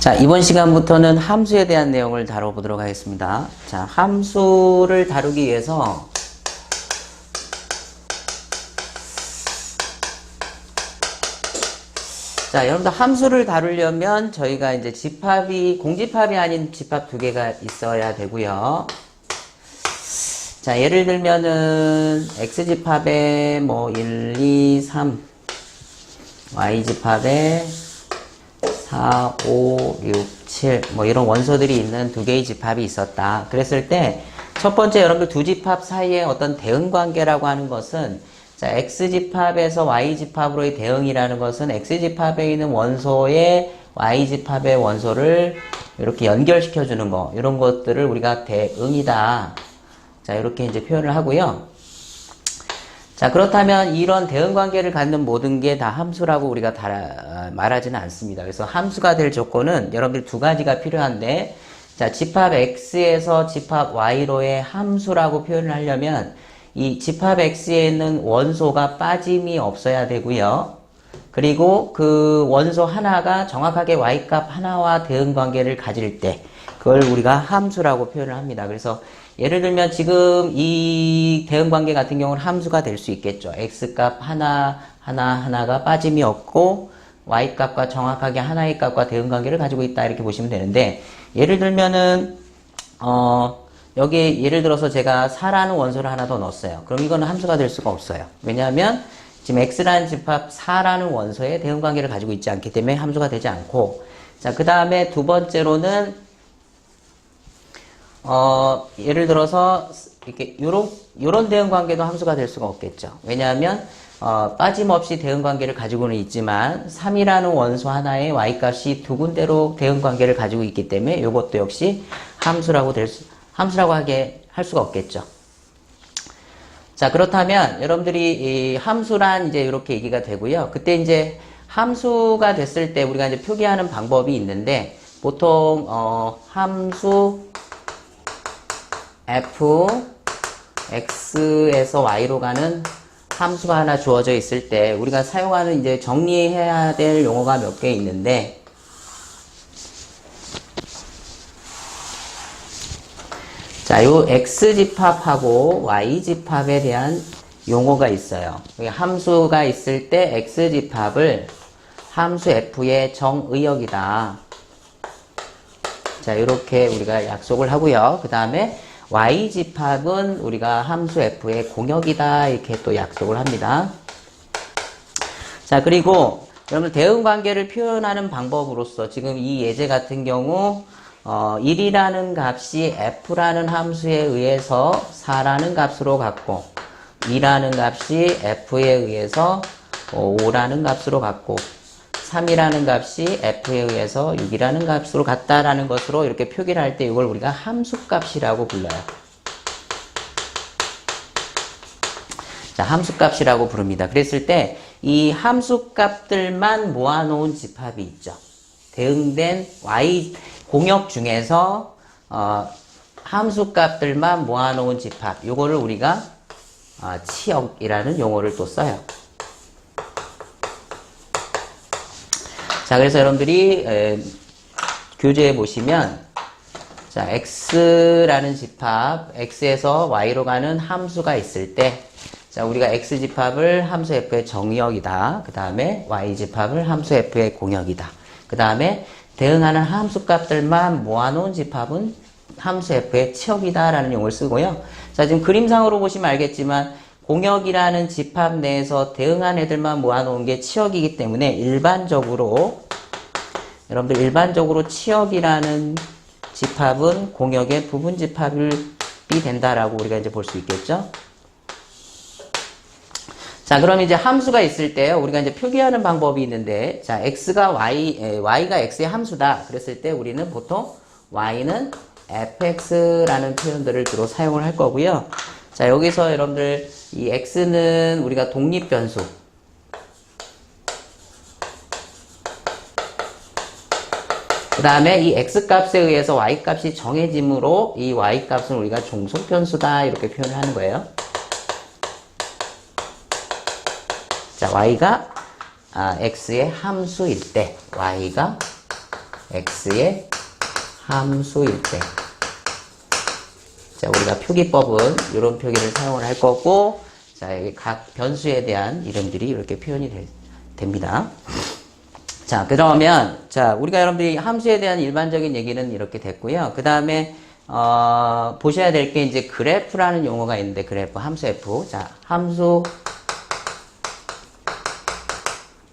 자, 이번 시간부터는 함수에 대한 내용을 다뤄보도록 하겠습니다. 자, 함수를 다루기 위해서 자, 여러분들 함수를 다루려면 저희가 이제 공집합이 아닌 집합 두 개가 있어야 되고요. 자, 예를 들면은 x집합에 뭐 1, 2, 3, y집합에 4, 5, 6, 7 뭐 이런 원소들이 있는 두 개의 집합이 있었다. 그랬을 때 첫 번째 여러분들 두 집합 사이에 어떤 대응 관계라고 하는 것은 자, x집합에서 y집합으로의 대응이라는 것은 x집합에 있는 원소에 y집합의 원소를 이렇게 연결시켜 주는 거, 이런 것들을 우리가 대응이다. 자, 이렇게 이제 표현을 하고요. 자, 그렇다면 이런 대응 관계를 갖는 모든 게 다 함수라고 우리가 말하지는 않습니다. 그래서 함수가 될 조건은 여러분들 두 가지가 필요한데, 자, 집합 x에서 집합 y로의 함수라고 표현을 하려면 이 집합 x에 있는 원소가 빠짐이 없어야 되고요. 그리고 그 원소 하나가 정확하게 y값 하나와 대응 관계를 가질 때 그걸 우리가 함수라고 표현을 합니다. 그래서 예를 들면 지금 이 대응 관계 같은 경우는 함수가 될 수 있겠죠. x값 하나가 빠짐이 없고 y값과 정확하게 하나의 값과 대응 관계를 가지고 있다, 이렇게 보시면 되는데, 예를 들면은 여기 예를 들어서 제가 4라는 원소를 하나 더 넣었어요. 그럼 이거는 함수가 될 수가 없어요. 왜냐하면 지금 x라는 집합 4라는 원소에 대응 관계를 가지고 있지 않기 때문에 함수가 되지 않고, 자, 그 다음에 두 번째로는 예를 들어서 이렇게 요런 대응 관계도 함수가 될 수가 없겠죠. 왜냐하면 빠짐없이 대응 관계를 가지고는 있지만 3이라는 원소 하나에 y값이 두 군데로 대응 관계를 가지고 있기 때문에 이것도 역시 함수라고 하게 할 수가 없겠죠. 자, 그렇다면 여러분들이 이 함수란 이제 이렇게 얘기가 되고요. 그때 이제 함수가 됐을 때 우리가 이제 표기하는 방법이 있는데, 보통 함수 f x에서 y로 가는 함수가 하나 주어져 있을 때 우리가 사용하는 이제 정리해야 될 용어가 몇 개 있는데, 자, 요 x집합하고 y집합에 대한 용어가 있어요. 함수가 있을 때 x집합을 함수 f의 정의역이다. 자, 이렇게 우리가 약속을 하고요. 그 다음에 y집합은 우리가 함수 f의 공역이다, 이렇게 또 약속을 합니다. 자, 그리고 여러분 대응 관계를 표현하는 방법으로서 지금 이 예제 같은 경우 1이라는 값이 f라는 함수에 의해서 4라는 값으로 갔고, 2라는 값이 f에 의해서 5라는 값으로 갔고, 3이라는 값이 f에 의해서 6이라는 값으로 갔다라는 것으로 이렇게 표기를 할 때 이걸 우리가 함수값이라고 불러요. 자, 함수값이라고 부릅니다. 그랬을 때 이 함수값들만 모아놓은 집합이 있죠. 대응된 y 공역 중에서 함수값들만 모아놓은 집합, 요거를 우리가 치역이라는 용어를 또 써요. 자, 그래서 여러분들이 교재에 보시면, 자, x라는 집합, x에서 y로 가는 함수가 있을 때, 자, 우리가 x집합을 함수 f의 정의역이다. 그 다음에 y집합을 함수 f의 공역이다. 그 다음에 대응하는 함수값들만 모아놓은 집합은 함수 f의 치역이다 라는 용어를 쓰고요. 자, 지금 그림상으로 보시면 알겠지만 공역이라는 집합 내에서 대응한 애들만 모아놓은 게 치역이기 때문에 여러분들 일반적으로 치역이라는 집합은 공역의 부분 집합이 된다라고 우리가 이제 볼 수 있겠죠. 자, 그럼 이제 함수가 있을 때요, 우리가 이제 표기하는 방법이 있는데, 자, y가 x의 함수다. 그랬을 때 우리는 보통 y는 fx라는 표현들을 주로 사용을 할 거고요. 자, 여기서 여러분들 이 x는 우리가 독립변수, 그 다음에 이 x값에 의해서 y값이 정해지므로 이 y값은 우리가 종속변수다, 이렇게 표현을 하는 거예요. 자, y가 x의 함수일 때 y가 x의 함수일 때. 자, 우리가 표기법은 이런 표기를 사용을 할 거고, 자, 여기 각 변수에 대한 이름들이 이렇게 표현이 됩니다. 자, 그러면, 자, 우리가 여러분들이 함수에 대한 일반적인 얘기는 이렇게 됐고요. 그 다음에, 보셔야 될 게 이제 그래프라는 용어가 있는데, 그래프, 함수 F. 자, 함수,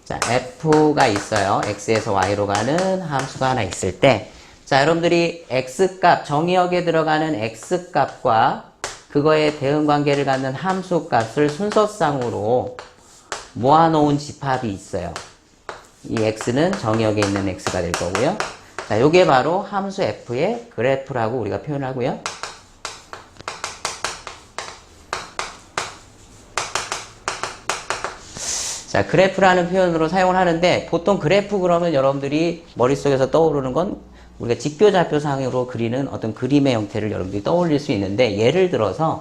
자, F가 있어요. X에서 Y로 가는 함수가 하나 있을 때, 자, 여러분들이 X값, 정의역에 들어가는 X값과 그거에 대응 관계를 갖는 함수값을 순서상으로 모아놓은 집합이 있어요. 이 x는 정의역에 있는 x가 될 거고요. 자, 요게 바로 함수 f의 그래프라고 우리가 표현하고요. 자, 그래프라는 표현으로 사용을 하는데, 보통 그래프 그러면 여러분들이 머릿속에서 떠오르는 건 우리가 직교좌표상으로 그리는 어떤 그림의 형태를 여러분들이 떠올릴 수 있는데, 예를 들어서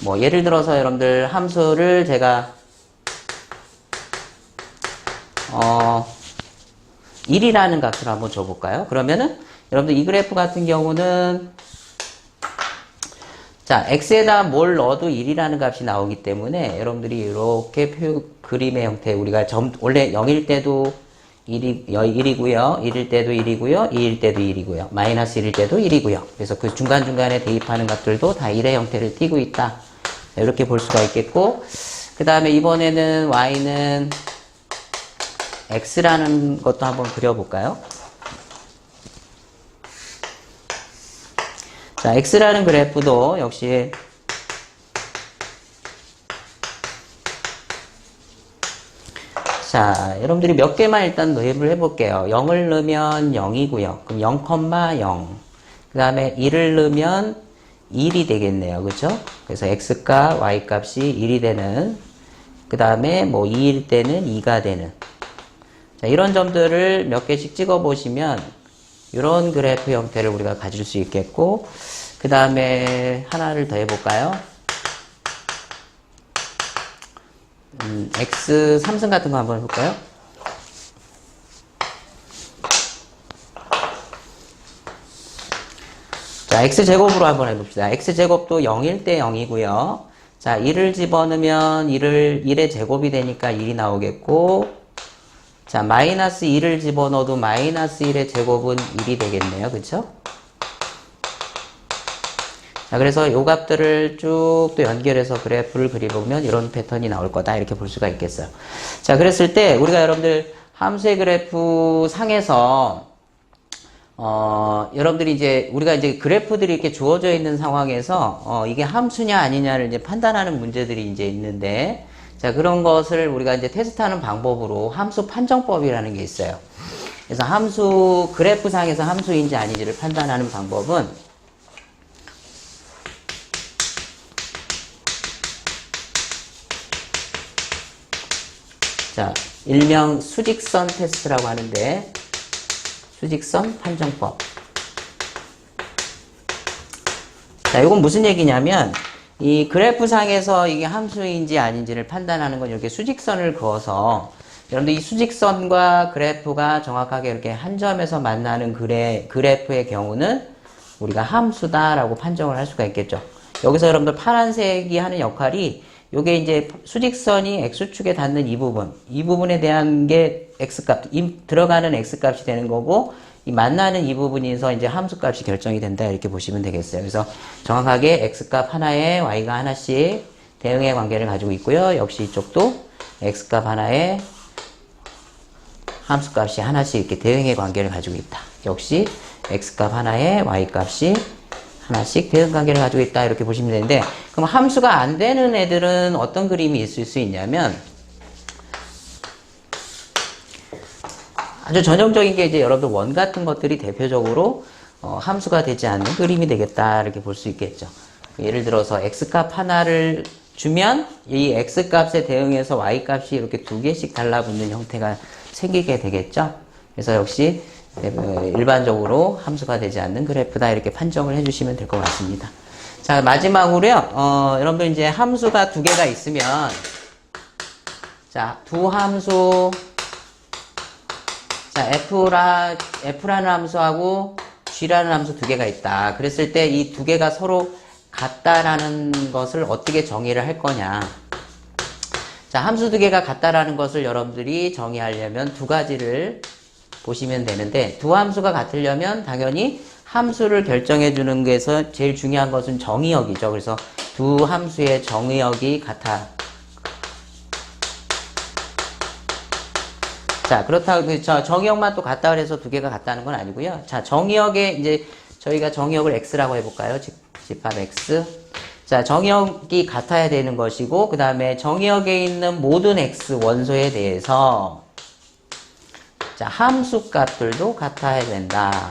여러분들 함수를 제가 1이라는 값을 한번 줘볼까요? 그러면은 여러분들 이 그래프 같은 경우는, 자, x에다 뭘 넣어도 1이라는 값이 나오기 때문에 여러분들이 이렇게 그림의 형태, 우리가 원래 0일 때도 1이고요. 1일 때도 1이고요. 2일 때도 1이고요. 마이너스 1일 때도 1이고요. 그래서 그 중간중간에 대입하는 값들도 다 1의 형태를 띠고 있다. 이렇게 볼 수가 있겠고, 그 다음에 이번에는 y는 x라는 것도 한번 그려볼까요? 자, x라는 그래프도 역시 자, 여러분들이 몇 개만 일단 도입을 해볼게요. 0을 넣으면 0이고요. 그럼 0,0. 그 다음에 1을 넣으면 1이 되겠네요. 그죠? 그래서 x값, y값이 1이 되는, 그 다음에 뭐 2일 때는 2가 되는. 자, 이런 점들을 몇 개씩 찍어 보시면 이런 그래프 형태를 우리가 가질 수 있겠고, 그 다음에 하나를 더 해볼까요? x 3승 같은 거 한번 해볼까요? 자, x제곱으로 한번 해봅시다. x제곱도 0일 때 0이고요. 자, 1을 집어넣으면 1의 제곱이 되니까 1이 나오겠고, 자, 마이너스 1을 집어넣어도 마이너스 1의 제곱은 1이 되겠네요. 그쵸? 자, 그래서 요 값들을 쭉 또 연결해서 그래프를 그려보면 이런 패턴이 나올 거다. 이렇게 볼 수가 있겠어요. 자, 그랬을 때 우리가 여러분들 함수의 그래프 상에서 여러분들이 이제 우리가 이제 그래프들이 이렇게 주어져 있는 상황에서 이게 함수냐 아니냐를 이제 판단하는 문제들이 이제 있는데, 자, 그런 것을 우리가 이제 테스트하는 방법으로 함수 판정법이라는 게 있어요. 그래서 함수 그래프상에서 함수인지 아닌지를 판단하는 방법은 자, 일명 수직선 테스트라고 하는데, 수직선 판정법. 자, 이건 무슨 얘기냐면, 이 그래프상에서 이게 함수인지 아닌지를 판단하는 건 이렇게 수직선을 그어서, 여러분들 이 수직선과 그래프가 정확하게 이렇게 한 점에서 만나는 그래프의 경우는 우리가 함수다라고 판정을 할 수가 있겠죠. 여기서 여러분들 파란색이 하는 역할이 요게 이제 수직선이 x축에 닿는 이 부분에 대한 게 x값, 들어가는 x값이 되는 거고, 이 만나는 이 부분에서 이제 함수값이 결정이 된다. 이렇게 보시면 되겠어요. 그래서 정확하게 x값 하나에 y가 하나씩 대응의 관계를 가지고 있고요. 역시 이쪽도 x값 하나에 함수값이 하나씩 이렇게 대응의 관계를 가지고 있다. 역시 x값 하나에 y값이 하나씩 대응 관계를 가지고 있다. 이렇게 보시면 되는데, 그럼 함수가 안 되는 애들은 어떤 그림이 있을 수 있냐면, 아주 전형적인 게 이제 여러분들 원 같은 것들이 대표적으로 함수가 되지 않는 그림이 되겠다. 이렇게 볼 수 있겠죠. 예를 들어서 x값 하나를 주면 이 x값에 대응해서 y값이 이렇게 두 개씩 달라붙는 형태가 생기게 되겠죠. 그래서 역시 일반적으로 함수가 되지 않는 그래프다. 이렇게 판정을 해주시면 될 것 같습니다. 자, 마지막으로요. 여러분들 이제 함수가 두 개가 있으면, 자, 두 함수, 자, 자, F라는 함수하고 G라는 함수 두 개가 있다. 그랬을 때 이 두 개가 서로 같다라는 것을 어떻게 정의를 할 거냐. 자, 함수 두 개가 같다라는 것을 여러분들이 정의하려면 두 가지를 보시면 되는데, 두 함수가 같으려면 당연히 함수를 결정해 주는 게서 제일 중요한 것은 정의역이죠. 그래서 두 함수의 정의역이 같아. 자, 그렇다고 정의역만 또 같다 그래서 두 개가 같다는 건 아니고요. 자, 정의역에 이제 저희가 정의역을 x라고 해볼까요? 집합 x. 자, 정의역이 같아야 되는 것이고, 그 다음에 정의역에 있는 모든 x 원소에 대해서 자, 함수 값들도 같아야 된다.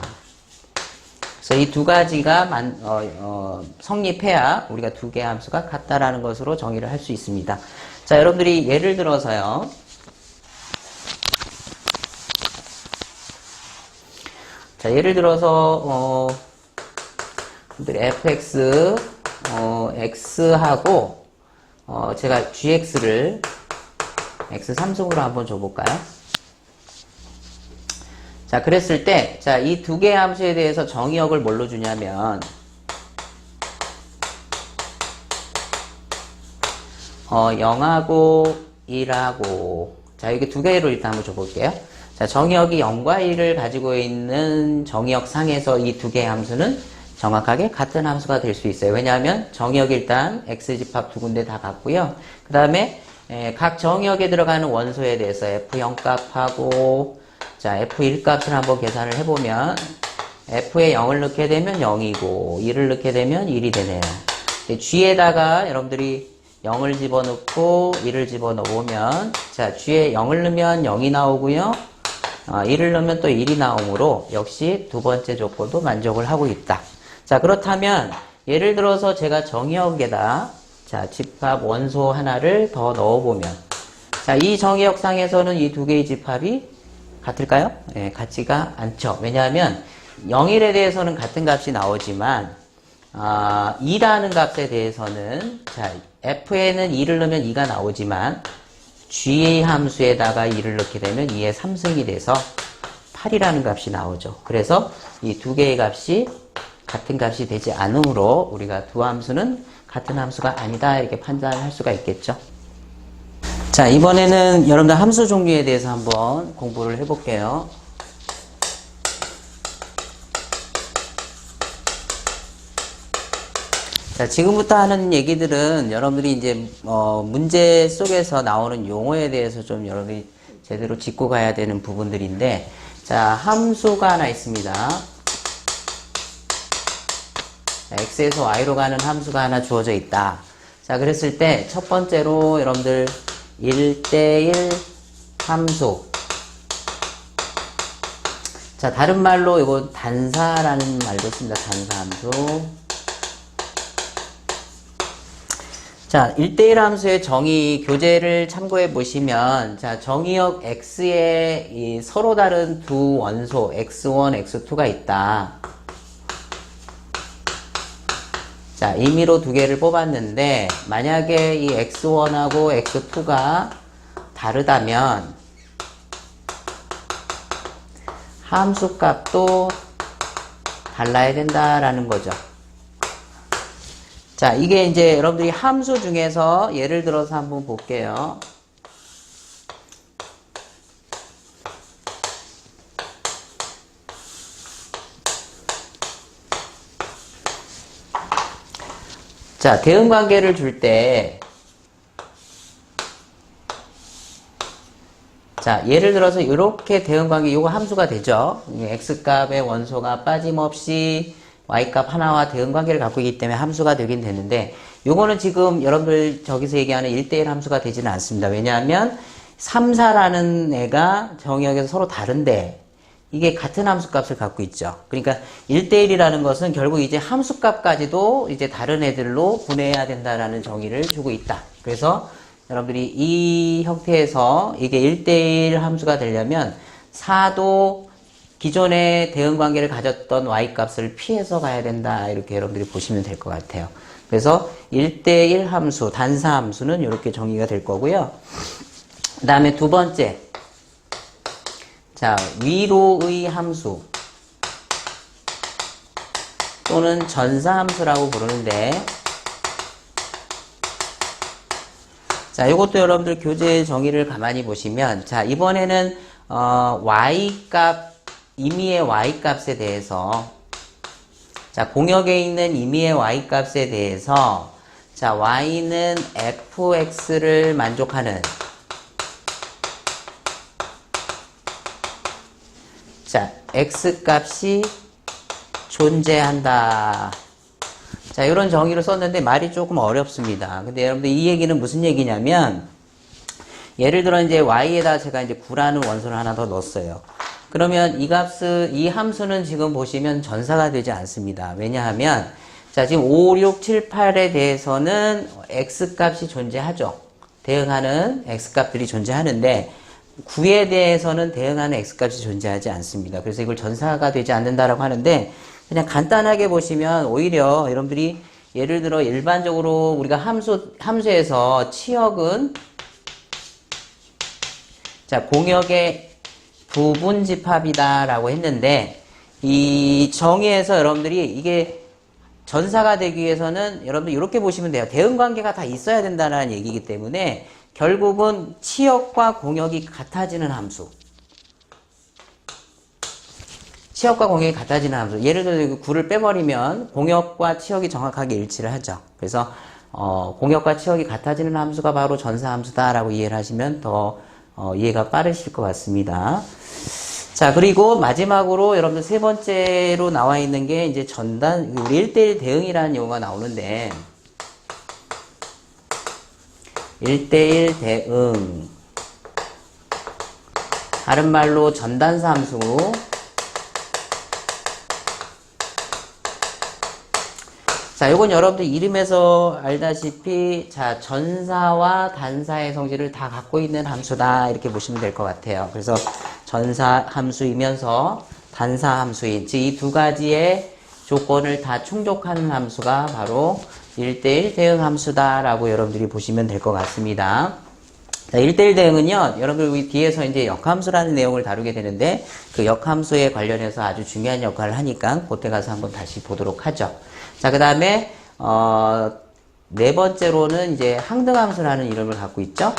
그래서 이 두 가지가 성립해야 우리가 두 개의 함수가 같다라는 것으로 정의를 할 수 있습니다. 자, 여러분들이 예를 들어서요. 자, 예를 들어서 fx x하고 제가 gx를 x3승으로 한번 줘볼까요? 자, 그랬을 때, 자, 이 두 개의 함수에 대해서 정의역을 뭘로 주냐면, 0하고 1하고, 자, 여기 두 개로 일단 한번 줘볼게요. 자, 정의역이 0과 1을 가지고 있는 정의역 상에서 이 두 개의 함수는 정확하게 같은 함수가 될 수 있어요. 왜냐하면 정의역이 일단 x집합 두 군데 다 같고요. 그 다음에 각 정의역에 들어가는 원소에 대해서 f0 값하고 자, f1 값을 한번 계산을 해보면 f에 0을 넣게 되면 0이고 1을 넣게 되면 1이 되네요. g에다가 여러분들이 0을 집어넣고 1을 집어넣으면 자, g에 0을 넣으면 0이 나오고요. 1을 넣으면 또 1이 나오므로 역시 두 번째 조건도 만족을 하고 있다. 자, 그렇다면 예를 들어서 제가 정의역에다 자, 집합 원소 하나를 더 넣어보면 자, 이 정의역상에서는 이 두 개의 집합이 같을까요? 네, 같지가 않죠. 왜냐하면 0일에 대해서는 같은 값이 나오지만 2라는 값에 대해서는 자, f에는 2를 넣으면 2가 나오지만 g 함수에다가 2를 넣게 되면 2의 3승이 돼서 8이라는 값이 나오죠. 그래서 이 두 개의 값이 같은 값이 되지 않으므로 우리가 두 함수는 같은 함수가 아니다 이렇게 판단할 수가 있겠죠. 자, 이번에는 여러분들 함수 종류에 대해서 한번 공부를 해볼게요. 자, 지금부터 하는 얘기들은 여러분들이 이제 문제 속에서 나오는 용어에 대해서 좀 여러분들이 제대로 짚고 가야 되는 부분들인데, 자, 함수가 하나 있습니다. 자, x에서 y로 가는 함수가 하나 주어져 있다. 자, 그랬을 때 첫 번째로 여러분들 1대1 함수. 자, 다른 말로 이거 단사라는 말도 씁니다. 단사함수. 자, 1대1 함수의 정의 교재를 참고해 보시면 자, 정의역 x에 이 서로 다른 두 원소 x1, x2가 있다. 자, 임의로 두 개를 뽑았는데 만약에 이 x1하고 x2가 다르다면 함수 값도 달라야 된다라는 거죠. 자, 이게 이제 여러분들이 함수 중에서 예를 들어서 한번 볼게요. 자, 대응관계를 줄 때, 자, 예를 들어서 이렇게 대응관계, 요거 함수가 되죠. x값의 원소가 빠짐없이 y값 하나와 대응관계를 갖고 있기 때문에 함수가 되긴 되는데, 요거는 지금 여러분들 저기서 얘기하는 1대1 함수가 되지는 않습니다. 왜냐하면 3, 4라는 애가 정의역에서 서로 다른데, 이게 같은 함수값을 갖고 있죠. 그러니까 1대1이라는 것은 결국 이제 함수값까지도 이제 다른 애들로 분해해야 된다라는 정의를 주고 있다. 그래서 여러분들이 이 형태에서 이게 1대1 함수가 되려면 4도 기존의 대응관계를 가졌던 y값을 피해서 가야 된다. 이렇게 여러분들이 보시면 될 것 같아요. 그래서 1대1 함수, 단사 함수는 이렇게 정의가 될 거고요. 그 다음에 두 번째. 자, 위로의 함수 또는 전사함수라고 부르는데, 자, 이것도 여러분들 교재 정의를 가만히 보시면, 자, 이번에는 y값, 임의의 y값에 대해서, 자, 공역에 있는 임의의 y값에 대해서, 자, y는 fx를 만족하는, 자, x값이 존재한다. 자, 이런 정의를 썼는데 말이 조금 어렵습니다. 근데 여러분들 이 얘기는 무슨 얘기냐면, 예를 들어 이제 y에다 제가 이제 9라는 원소를 하나 더 넣었어요. 그러면 이 함수는 지금 보시면 전사가 되지 않습니다. 왜냐하면, 자, 지금 5, 6, 7, 8에 대해서는 x값이 존재하죠. 대응하는 x값들이 존재하는데, 9에 대해서는 대응하는 x값이 존재하지 않습니다. 그래서 이걸 전사가 되지 않는다라고 하는데, 그냥 간단하게 보시면 오히려 여러분들이 예를 들어 일반적으로 우리가 함수에서 치역은, 자, 공역의 부분집합이다라고 했는데, 이 정의에서 여러분들이 이게 전사가 되기 위해서는 여러분들 이렇게 보시면 돼요. 대응관계가 다 있어야 된다는 얘기이기 때문에 결국은 치역과 공역이 같아지는 함수. 치역과 공역이 같아지는 함수. 예를 들어 9를 빼버리면 공역과 치역이 정확하게 일치를 하죠. 그래서 공역과 치역이 같아지는 함수가 바로 전사함수다라고 이해를 하시면 더 이해가 빠르실 것 같습니다. 자, 그리고 마지막으로 여러분들 세 번째로 나와 있는 게 이제 우리 1대1 대응이라는 용어가 나오는데, 1대1 대응. 다른 말로 전단사 함수. 자, 요건 여러분들 이름에서 알다시피, 자, 전사와 단사의 성질을 다 갖고 있는 함수다. 이렇게 보시면 될 것 같아요. 그래서 전사 함수이면서 단사 함수인, 즉, 이 두 가지의 조건을 다 충족하는 함수가 바로 1대1 대응 함수다라고 여러분들이 보시면 될 것 같습니다. 자, 1대1 대응은요, 여러분들 우리 뒤에서 이제 역함수라는 내용을 다루게 되는데, 그 역함수에 관련해서 아주 중요한 역할을 하니까, 그때 가서 한번 다시 보도록 하죠. 자, 그 다음에, 네 번째로는 이제 항등함수라는 이름을 갖고 있죠.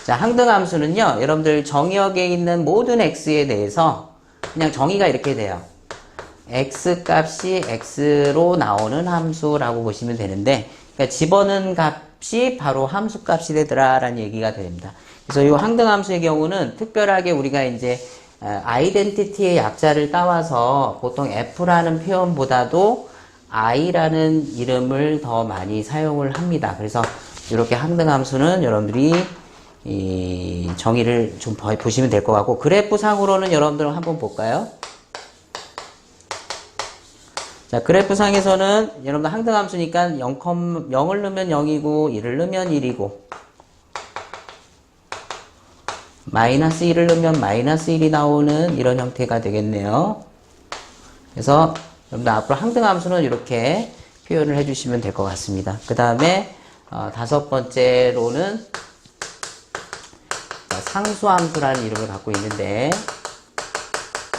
자, 항등함수는요, 여러분들 정의역에 있는 모든 x에 대해서 그냥 정의가 이렇게 돼요. x값이 x로 나오는 함수라고 보시면 되는데, 그러니까 집어넣은 값이 바로 함수값이 되더라라는 얘기가 됩니다. 그래서 이 항등함수의 경우는 특별하게 우리가 이제 아이덴티티의 약자를 따와서 보통 f라는 표현보다도 i라는 이름을 더 많이 사용을 합니다. 그래서 이렇게 항등함수는 여러분들이 이 정의를 좀 보시면 될 것 같고, 그래프상으로는 여러분들 한번 볼까요? 자, 그래프상에서는 여러분들 항등함수니까 0을 넣으면 0이고 1을 넣으면 1이고 마이너스 1을 넣으면 마이너스 1이 나오는 이런 형태가 되겠네요. 그래서 여러분들 앞으로 항등함수는 이렇게 표현을 해주시면 될 것 같습니다. 그 다음에 다섯 번째로는 상수함수라는 이름을 갖고 있는데,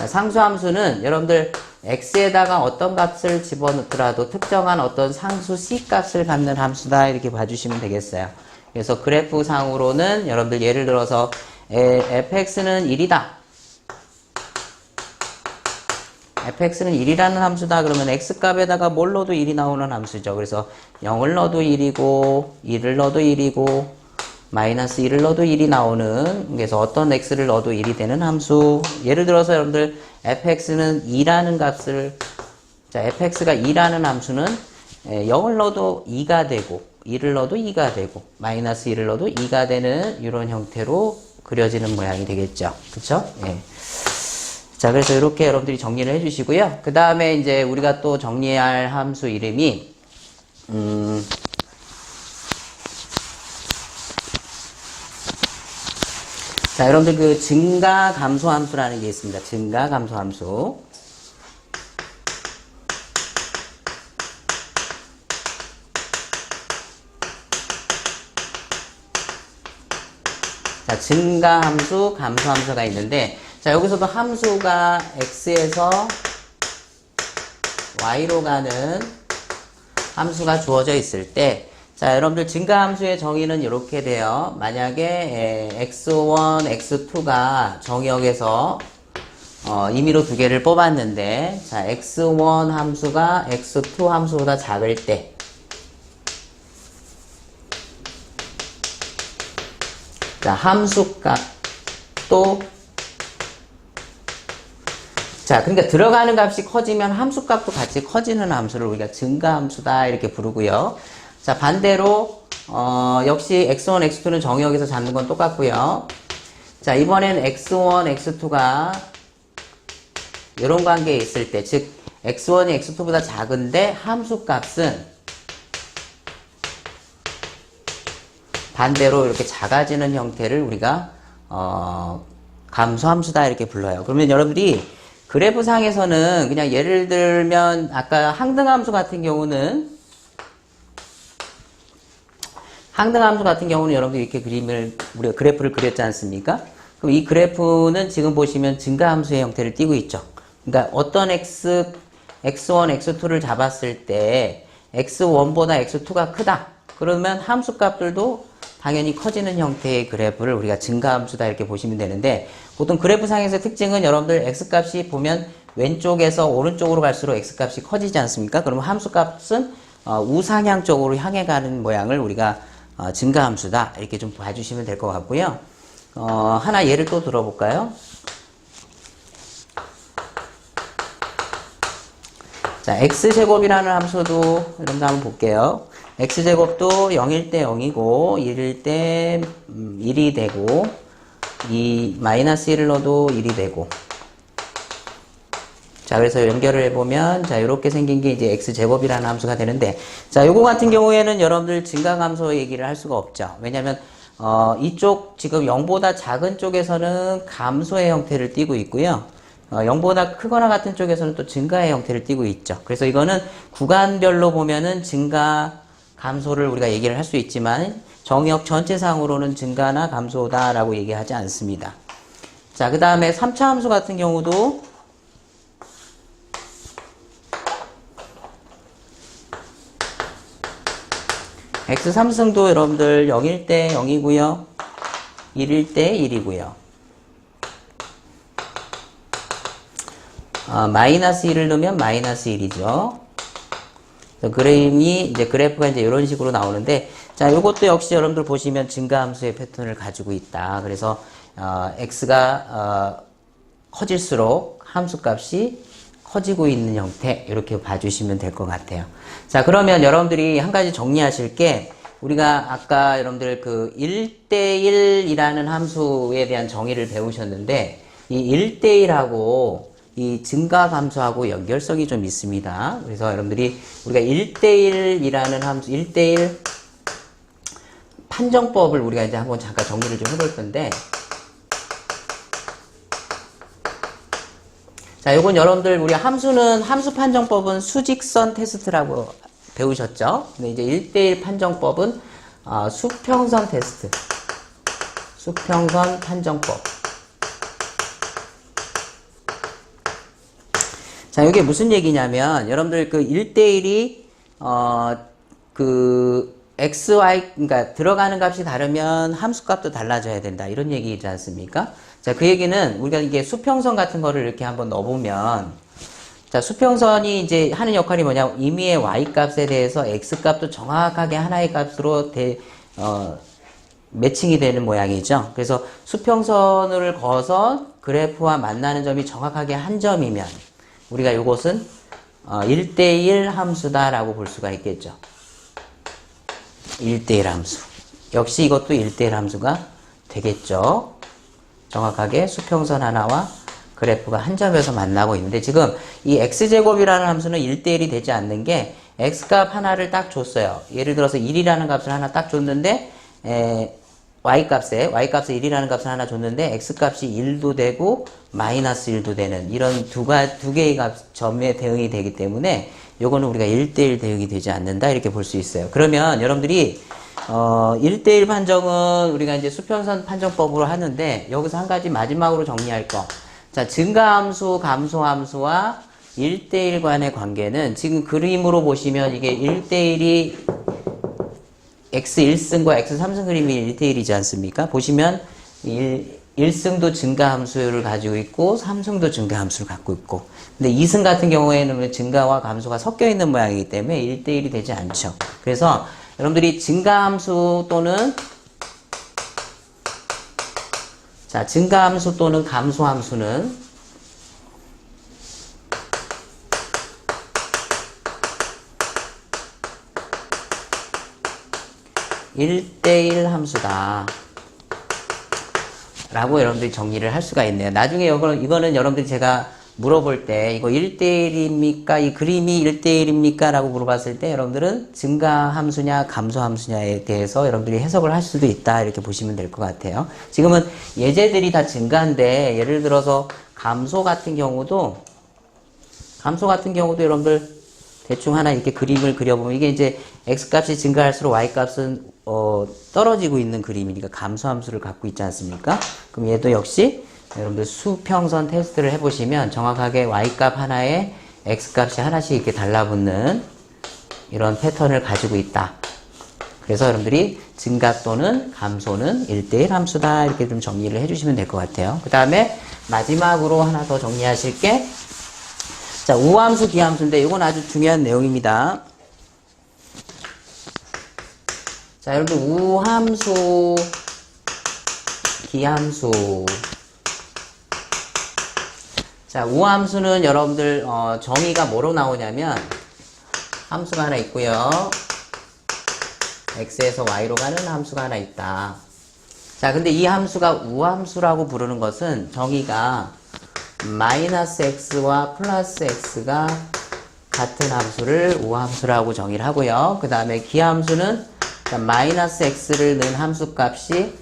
상수함수는 여러분들 x에다가 어떤 값을 집어넣더라도 특정한 어떤 상수 c 값을 갖는 함수다 이렇게 봐주시면 되겠어요. 그래서 그래프상으로는 여러분들 예를 들어서 fx는 1이다. fx는 1이라는 함수다. 그러면 x값에다가 뭘 넣어도 1이 나오는 함수죠. 그래서 0을 넣어도 1이고 1을 넣어도 1이고 마이너스 1을 넣어도 1이 나오는, 그래서 어떤 x를 넣어도 1이 되는 함수. 예를 들어서 여러분들 fx는 2라는 값을, 자, fx가 2라는 함수는 0을 넣어도 2가 되고 1을 넣어도 2가 되고 마이너스 1을 넣어도 2가 되는 이런 형태로 그려지는 모양이 되겠죠. 그쵸? 예. 자, 그래서 이렇게 여러분들이 정리를 해주시고요. 그 다음에 이제 우리가 또 정리할 함수 이름이 자, 여러분들 그 증가 감소 함수라는 게 있습니다. 증가 감소 함수. 자, 자, 증가함수, 감소함수가 있는데, 자, 여기서도 함수가 x에서 y로 가는 함수가 주어져 있을 때, 자, 여러분들 증가함수의 정의는 이렇게 돼요. 만약에 x1, x2가 정의역에서 임의로 두 개를 뽑았는데, 자, x1 함수가 x2 함수보다 작을 때, 자, 함수값도, 자, 그러니까 들어가는 값이 커지면 함수값도 같이 커지는 함수를 우리가 증가함수다 이렇게 부르고요. 자, 반대로 역시 x1, x2는 정의역에서 잡는 건 똑같고요. 자, 이번엔 x1, x2가 이런 관계에 있을 때, 즉 x1이 x2보다 작은데 함수값은 반대로 이렇게 작아지는 형태를 우리가 감소함수다 이렇게 불러요. 그러면 여러분들이 그래프상에서는 그냥 예를 들면 아까 항등함수 같은 경우는 여러분들 이렇게 우리가 그래프를 그렸지 않습니까? 그럼 이 그래프는 지금 보시면 증가함수의 형태를 띠고 있죠. 그러니까 어떤 x1, x2를 잡았을 때 x1보다 x2가 크다. 그러면 함수값들도 당연히 커지는 형태의 그래프를 우리가 증가함수다 이렇게 보시면 되는데, 보통 그래프상에서 특징은 여러분들 x값이 보면 왼쪽에서 오른쪽으로 갈수록 x값이 커지지 않습니까? 그러면 함수값은 우상향 쪽으로 향해 가는 모양을 우리가 증가함수다 이렇게 좀 봐주시면 될 것 같고요. 하나 예를 또 들어볼까요? 자, x제곱이라는 함수도 여러분들 한번 볼게요. x제곱도 0일 때 0이고 1일 때 1이 되고 마이너스 1을 넣어도 1이 되고, 자, 그래서 연결을 해보면 자, 이렇게 생긴 게 이제 x제곱이라는 함수가 되는데, 자, 요거 같은 경우에는 여러분들 증가함수 얘기를 할 수가 없죠. 왜냐면 이쪽 지금 0보다 작은 쪽에서는 감소의 형태를 띠고 있고요. 0보다 크거나 같은 쪽에서는 또 증가의 형태를 띠고 있죠. 그래서 이거는 구간별로 보면은 증가, 감소를 우리가 얘기를 할 수 있지만 정의역 전체상으로는 증가나 감소다라고 얘기하지 않습니다. 자, 그 다음에 3차 함수 같은 경우도 x3승도 여러분들 0일 때 0이고요. 1일 때 1이고요. 마이너스 1을 넣으면 마이너스 1이죠. 그래프가 이제 이런 식으로 나오는데, 자, 요것도 역시 여러분들 보시면 증가함수의 패턴을 가지고 있다. 그래서, x가, 커질수록 함수값이 커지고 있는 형태, 이렇게 봐주시면 될 것 같아요. 자, 그러면 여러분들이 한 가지 정리하실 게, 우리가 아까 여러분들 그 1대1이라는 함수에 대한 정의를 배우셨는데, 이 1대1하고 이 증가감소하고 연결성이 좀 있습니다. 그래서 여러분들이 우리가 1대1이라는 함수, 1대1 판정법을 우리가 이제 한번 잠깐 정리를 좀 해볼 건데, 자, 요건 여러분들 우리 함수 판정법은 수직선 테스트라고 배우셨죠? 근데 이제 1대1 판정법은 수평선 테스트, 수평선 판정법. 자, 이게 무슨 얘기냐면, 여러분들 그 1대1이, XY, 그러니까 들어가는 값이 다르면 함수값도 달라져야 된다. 이런 얘기이지 않습니까? 자, 그 얘기는 우리가 이게 수평선 같은 거를 이렇게 한번 넣어보면, 자, 수평선이 이제 하는 역할이 뭐냐, 임의의 Y값에 대해서 X값도 정확하게 하나의 값으로 매칭이 되는 모양이죠. 그래서 수평선을 그어서 그래프와 만나는 점이 정확하게 한 점이면, 우리가 이것은 1대1 함수다라고 볼 수가 있겠죠. 1대1 함수. 역시 이것도 1대1 함수가 되겠죠. 정확하게 수평선 하나와 그래프가 한 점에서 만나고 있는데, 지금 이 x제곱이라는 함수는 1대1이 되지 않는 게 x값 하나를 딱 줬어요. 예를 들어서 1이라는 값을 하나 딱 줬는데 y값에 1이라는 값을 하나 줬는데 x값이 1도 되고 마이너스 1도 되는 이런 두 개의 점에 대응이 되기 때문에 요거는 우리가 1대1 대응이 되지 않는다 이렇게 볼 수 있어요. 그러면 여러분들이 1대1 판정은 우리가 이제 수평선 판정법으로 하는데 여기서 한 가지 마지막으로 정리할 거. 자, 증가함수, 감소함수와 1대1 간의 관계는 지금 그림으로 보시면 이게 1대1이 x 1승과 x 3승 그림이 1대1이지 않습니까? 보시면 1승도 증가함수를 가지고 있고 3승도 증가함수를 갖고 있고 근데 2승 같은 경우에는 증가와 감소가 섞여 있는 모양이기 때문에 1대1이 되지 않죠. 그래서 여러분들이 증가함수 또는 자, 증가함수 또는 감소함수는 1대1 함수다 라고 여러분들이 정리를 할 수가 있네요. 나중에 이거는 여러분들이 제가 물어볼 때 이거 1대1입니까? 이 그림이 1대1입니까? 라고 물어봤을 때 여러분들은 증가함수냐 감소함수냐에 대해서 여러분들이 해석을 할 수도 있다 이렇게 보시면 될 것 같아요. 지금은 예제들이 다 증가인데 예를 들어서 감소 같은 경우도 여러분들 대충 하나 이렇게 그림을 그려보면 이게 이제 x값이 증가할수록 y값은 떨어지고 있는 그림이니까 감소함수를 갖고 있지 않습니까? 그럼 얘도 역시 여러분들 수평선 테스트를 해보시면 정확하게 y값 하나에 x값이 하나씩 이렇게 달라붙는 이런 패턴을 가지고 있다. 그래서 여러분들이 증가 또는 감소는 1대1 함수다 이렇게 좀 정리를 해주시면 될 것 같아요. 그 다음에 마지막으로 하나 더 정리하실 게 자, 우함수, 기함수인데 이건 아주 중요한 내용입니다. 자, 여러분들 우함수, 기함수. 자, 우함수는 여러분들 정의가 뭐로 나오냐면 함수가 하나 있고요. x에서 y로 가는 함수가 하나 있다. 자, 근데 이 함수가 우함수라고 부르는 것은 정의가 마이너스 x와 플러스 x가 같은 함수를 우함수라고 정의를 하고요. 그 다음에 기함수는 마이너스 x를 넣은 함수값이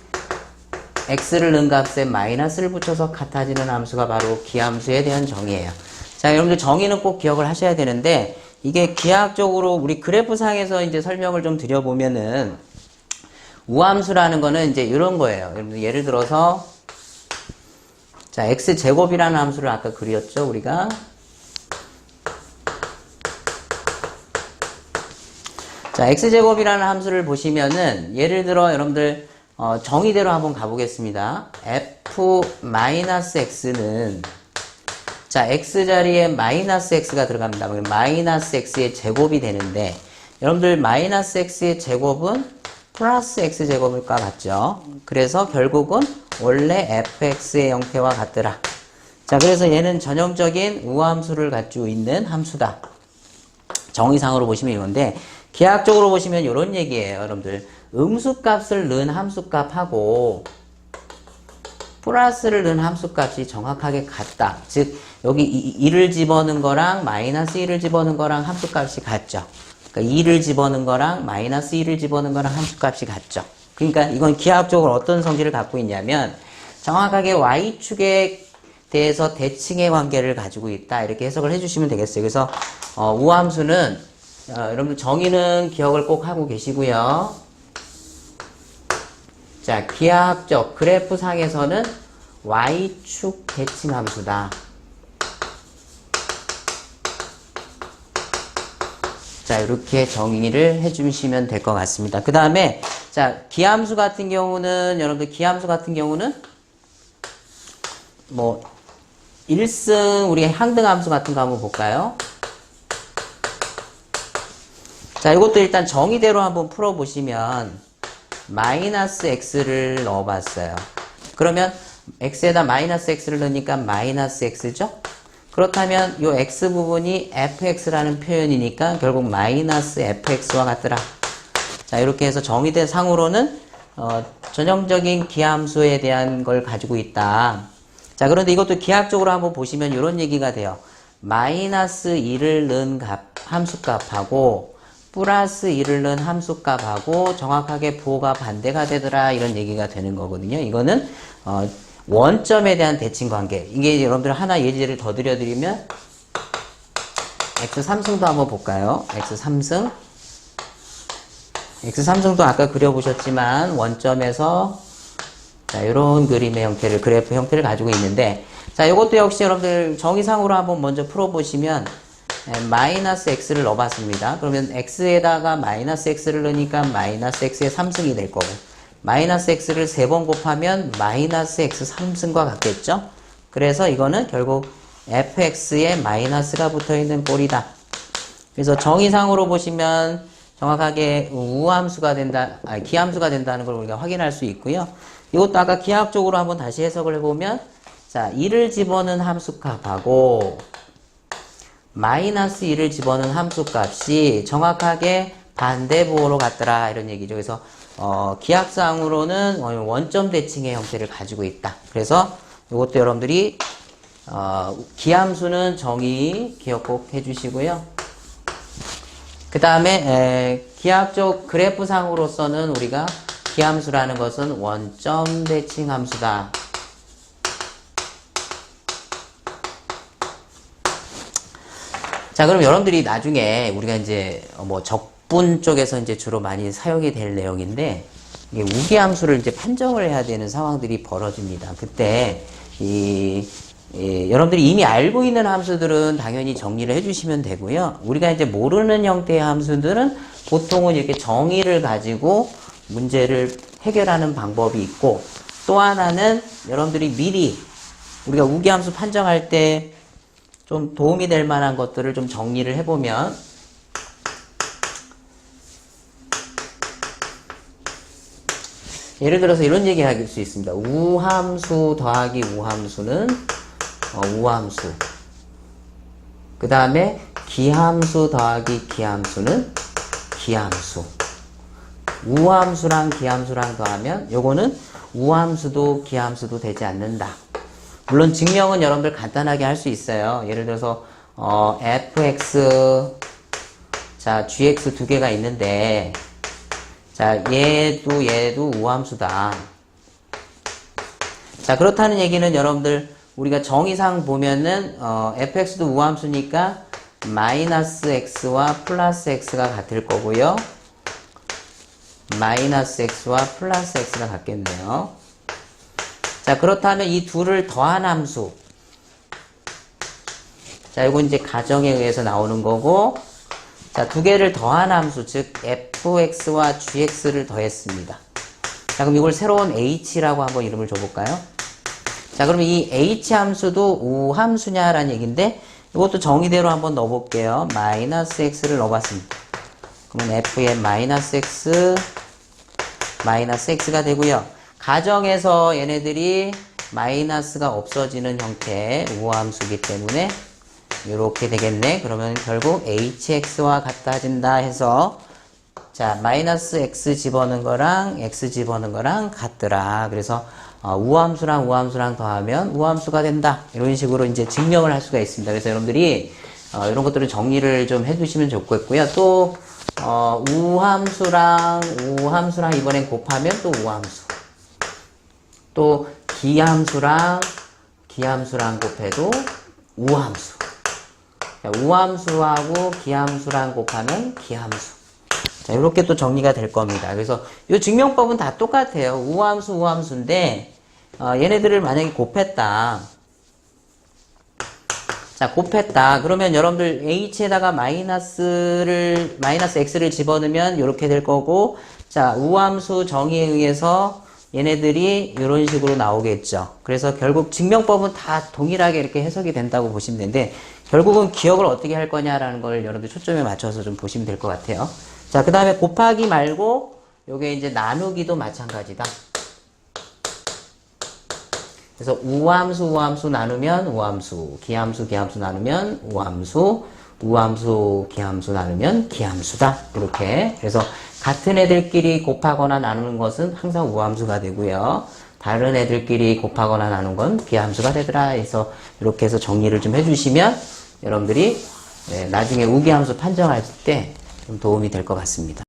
x를 넣은 값에 마이너스를 붙여서 같아지는 함수가 바로 기함수에 대한 정의예요. 자, 여러분들 정의는 꼭 기억을 하셔야 되는데 이게 기하학적으로 우리 그래프상에서 이제 설명을 좀 드려보면은 우함수라는 거는 이제 이런 거예요. 여러분들 예를 들어서 자, x제곱이라는 함수를 아까 그렸죠, 우리가. 자, x제곱이라는 함수를 보시면은 예를 들어 여러분들 정의대로 한번 가보겠습니다. f-x는 자, x자리에 마이너스 x가 들어갑니다. 마이너스 x의 제곱이 되는데 여러분들 마이너스 x의 제곱은 플러스 x제곱과 같죠. 그래서 결국은 원래 fx의 형태와 같더라. 자, 그래서 얘는 전형적인 우함수를 가지고 있는 함수다. 정의상으로 보시면 이건데 기하학적으로 보시면 이런 얘기예요. 여러분들 음수값을 넣은 함수값하고 플러스를 넣은 함수값이 정확하게 같다. 즉 여기 2를 집어넣은 거랑 마이너스 1을 집어넣은 거랑 함수값이 같죠. 그러니까 2를 집어넣은 거랑 마이너스 1을 집어넣은 거랑 함수값이 같죠. 그러니까 이건 기하학적으로 어떤 성질을 갖고 있냐면 정확하게 y축에 대해서 대칭의 관계를 가지고 있다. 이렇게 해석을 해주시면 되겠어요. 그래서 우함수는 여러분들 정의는 기억을 꼭 하고 계시고요. 자, 기하학적 그래프상에서는 y축 대칭 함수다. 자, 이렇게 정의를 해주시면 될 것 같습니다. 그 다음에 자, 기함수 같은 경우는 여러분들 기함수 같은 경우는 뭐 1승 우리 항등함수 같은 거 한번 볼까요? 자, 이것도 일단 정의대로 한번 풀어보시면 마이너스 x를 넣어봤어요. 그러면 x에다 마이너스 x를 넣으니까 마이너스 x죠? 그렇다면 이 x 부분이 fx라는 표현이니까 결국 마이너스 fx와 같더라. 자, 이렇게 해서 정의대 상으로는 전형적인 기함수에 대한 걸 가지고 있다. 자, 그런데 이것도 기하학적으로 한번 보시면 이런 얘기가 돼요. 마이너스 2를 넣은 함수값하고 플러스 1을 넣은 함수값하고 정확하게 부호가 반대가 되더라 이런 얘기가 되는 거거든요. 이거는 원점에 대한 대칭 관계. 이게 여러분들 하나 예제를 더 드려드리면 x3승도 한번 볼까요? x3승 아까 그려보셨지만 원점에서 자, 이런 그림의 형태를 그래프 형태를 가지고 있는데 자, 이것도 역시 여러분들 정의상으로 한번 먼저 풀어보시면 마이너스 x를 넣어봤습니다. 그러면 x에다가 마이너스 x를 넣으니까 마이너스 x의 3승이 될 거고 마이너스 x를 3번 곱하면 마이너스 x 3승과 같겠죠? 그래서 이거는 결국 fx에 마이너스가 붙어있는 꼴이다. 그래서 정의상으로 보시면 정확하게 우함수가 된다, 기함수가 된다는 걸 우리가 확인할 수 있고요. 이것도 아까 기하학적으로 한번 다시 해석을 해보면 자, 1을 집어넣은 함수값하고 마이너스 1을 집어넣은 함수값이 정확하게 반대부호로 같더라 이런 얘기죠. 그래서 기하학상으로는 원점 대칭의 형태를 가지고 있다. 그래서 이것도 여러분들이 기함수는 정의 기억 꼭 해주시고요. 그 다음에 기하학적 그래프상으로서는 우리가 기함수라는 것은 원점 대칭 함수다. 자, 그럼 여러분들이 나중에 우리가 이제 적분 쪽에서 이제 주로 많이 사용이 될 내용인데 이게 우기함수를 이제 판정을 해야 되는 상황들이 벌어집니다. 그때 여러분들이 이미 알고 있는 함수들은 당연히 정리를 해주시면 되고요. 우리가 이제 모르는 형태의 함수들은 보통은 이렇게 정의를 가지고 문제를 해결하는 방법이 있고 또 하나는 여러분들이 미리 우리가 우기함수 판정할 때 좀 도움이 될 만한 것들을 좀 정리를 해보면 예를 들어서 이런 얘기 할 수 있습니다. 우함수 더하기 우함수는 우함수. 그 다음에 기함수 더하기 기함수는 기함수. 우함수랑 기함수랑 더하면 요거는 우함수도 기함수도 되지 않는다. 물론 증명은 여러분들 간단하게 할 수 있어요. 예를 들어서 fx 자 gx 두 개가 있는데 자 얘도 우함수다. 자 그렇다는 얘기는 여러분들 우리가 정의상 보면은 fx도 우함수니까 마이너스 x와 플러스 x가 같을 거고요. 마이너스 x와 플러스 x가 같겠네요. 자, 그렇다면 이 둘을 더한 함수. 자, 이건 이제 가정에 의해서 나오는 거고, 자, 두 개를 더한 함수, 즉, fx와 gx를 더했습니다. 자, 그럼 이걸 새로운 h라고 한번 이름을 줘볼까요? 자, 그러면 이 h 함수도 우함수냐라는 얘기인데, 이것도 정의대로 한번 넣어볼게요. 마이너스 x를 넣어봤습니다. 그러면 f의 마이너스 x가 되고요. 가정에서 얘네들이 마이너스가 없어지는 형태의 우함수이기 때문에 이렇게 되겠네. 그러면 결국 hx와 같아진다 해서 자 마이너스 x 집어넣은 거랑 x 집어넣은 거랑 같더라. 그래서 우함수랑 우함수랑 더하면 우함수가 된다. 이런 식으로 이제 증명을 할 수가 있습니다. 그래서 여러분들이 이런 것들을 정리를 좀 해두시면 좋겠고요. 또 우함수랑 이번엔 곱하면 또 우함수. 또 기함수랑 곱해도 우함수. 우함수하고 기함수랑 곱하면 기함수. 자, 이렇게 또 정리가 될 겁니다. 그래서 이 증명법은 다 똑같아요. 우함수인데 얘네들을 만약에 곱했다. 자, 곱했다. 그러면 여러분들 h에다가 마이너스 x를 집어넣으면 이렇게 될 거고, 자, 우함수 정의에 의해서 얘네들이 이런 식으로 나오겠죠. 그래서 결국 증명법은 다 동일하게 이렇게 해석이 된다고 보시면 되는데 결국은 기억을 어떻게 할 거냐라는 걸 여러분들 초점에 맞춰서 좀 보시면 될 것 같아요. 자, 그 다음에 곱하기 말고 요게 이제 나누기도 마찬가지다. 그래서 우함수 나누면 우함수, 기함수 나누면 우함수 기함수 나누면 기함수다. 이렇게. 그래서 같은 애들끼리 곱하거나 나누는 것은 항상 우함수가 되고요. 다른 애들끼리 곱하거나 나누는 건 기함수가 되더라. 해서 이렇게 해서 정리를 좀 해주시면 여러분들이 나중에 우기함수 판정할 때 좀 도움이 될 것 같습니다.